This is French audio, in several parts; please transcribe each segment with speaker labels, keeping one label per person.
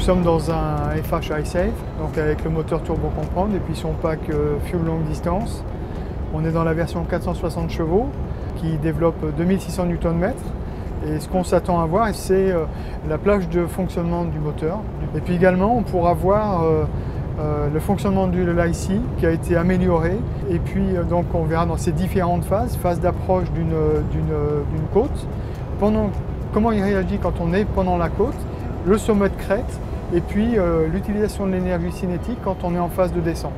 Speaker 1: sommes dans un FH iSafe, donc avec le moteur turbo compound et puis son pack fuel longue distance. On est dans la version 460 chevaux qui développe 2600 Nm. Et ce qu'on s'attend à voir, c'est la plage de fonctionnement du moteur. Et puis également, on pourra voir le fonctionnement de l'IC qui a été amélioré. Et puis donc on verra dans ces différentes phases, phase d'approche d'une côte, comment il réagit quand on est pendant la côte, le sommet de crête, et puis l'utilisation de l'énergie cinétique quand on est en phase de descente.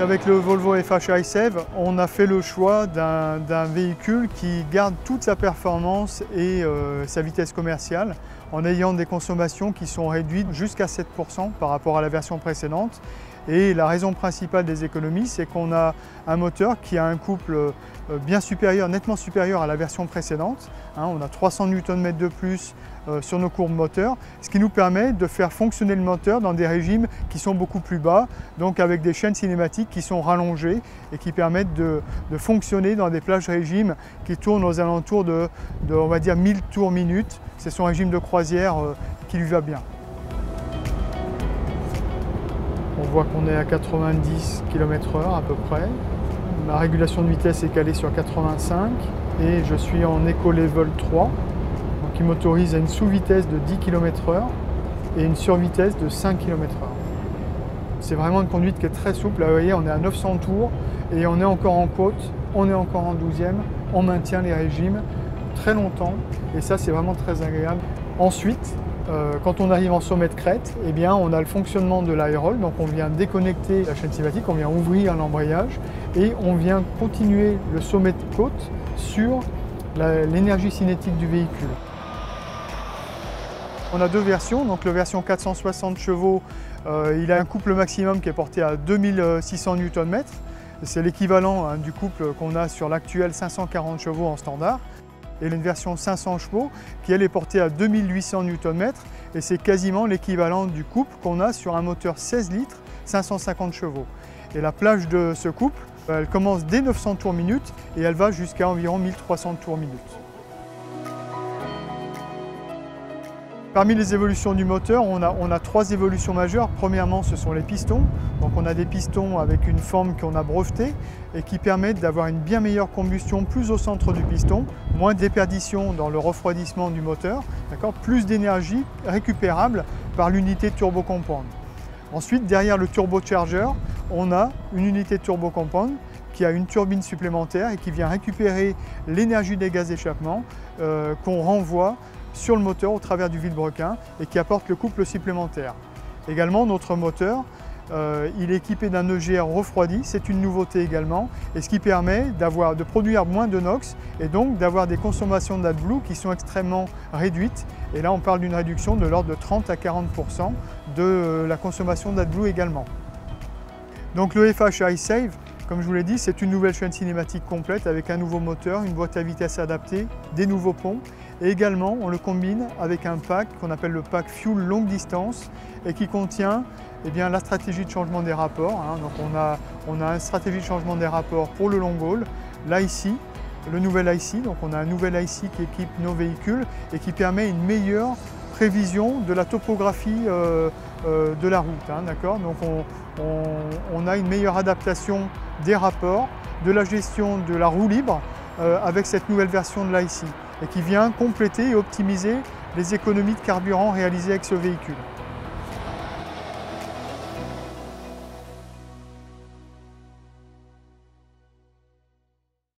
Speaker 1: Avec le Volvo FH iSafe, on a fait le choix d'un véhicule qui garde toute sa performance et sa vitesse commerciale en ayant des consommations qui sont réduites jusqu'à 7% par rapport à la version précédente. Et la raison principale des économies, c'est qu'on a un moteur qui a un couple bien supérieur, nettement supérieur à la version précédente. On a 300 Nm de plus sur nos courbes moteurs, ce qui nous permet de faire fonctionner le moteur dans des régimes qui sont beaucoup plus bas, donc avec des chaînes cinématiques qui sont rallongées et qui permettent de fonctionner dans des plages régimes qui tournent aux alentours de on va dire 1000 tours minute. C'est son régime de croisière qui lui va bien. On voit qu'on est à 90 km/h à peu près. Ma régulation de vitesse est calée sur 85 et je suis en Eco Level 3, donc qui m'autorise à une sous-vitesse de 10 km/h et une survitesse de 5 km/h. C'est vraiment une conduite qui est très souple. Là, vous voyez, on est à 900 tours et on est encore en côte, on est encore en 12e, on maintient les régimes très longtemps et ça c'est vraiment très agréable. Ensuite, quand on arrive en sommet de crête, eh bien, on a le fonctionnement de l'aérole, donc on vient déconnecter la chaîne cinématique, on vient ouvrir l'embrayage et on vient continuer le sommet de côte sur l'énergie cinétique du véhicule. On a deux versions, donc la version 460 chevaux, il a un couple maximum qui est porté à 2600 Nm. C'est l'équivalent du couple qu'on a sur l'actuel 540 chevaux en standard. Et une version 500 chevaux qui elle est portée à 2800 Nm et c'est quasiment l'équivalent du couple qu'on a sur un moteur 16 litres 550 chevaux. Et la plage de ce couple, elle commence dès 900 tours minute et elle va jusqu'à environ 1300 tours minute. Parmi les évolutions du moteur, on a trois évolutions majeures. Premièrement, ce sont les pistons. Donc on a des pistons avec une forme qu'on a brevetée et qui permettent d'avoir une bien meilleure combustion plus au centre du piston, moins de déperdition dans le refroidissement du moteur, plus d'énergie récupérable par l'unité turbo compound. Ensuite, derrière le turbocharger, on a une unité turbo compound qui a une turbine supplémentaire et qui vient récupérer l'énergie des gaz d'échappement qu'on renvoie sur le moteur au travers du vilebrequin et qui apporte le couple supplémentaire. Également, notre moteur, il est équipé d'un EGR refroidi, c'est une nouveauté également, et ce qui permet de produire moins de NOx et donc d'avoir des consommations d'AdBlue qui sont extrêmement réduites. Et là, on parle d'une réduction de l'ordre de 30 à 40% de la consommation d'AdBlue également. Donc le FH iSafe, comme je vous l'ai dit, c'est une nouvelle chaîne cinématique complète avec un nouveau moteur, une boîte à vitesse adaptée, des nouveaux ponts. Et également, on le combine avec un pack qu'on appelle le pack Fuel longue distance et qui contient la stratégie de changement des rapports. Donc on a une stratégie de changement des rapports pour le long haul, l'IC, le nouvel IC. Donc on a un nouvel IC qui équipe nos véhicules et qui permet une meilleure prévision de la topographie de la route. Donc on a une meilleure adaptation des rapports, de la gestion de la roue libre avec cette nouvelle version de l'IC et qui vient compléter et optimiser les économies de carburant réalisées avec ce véhicule.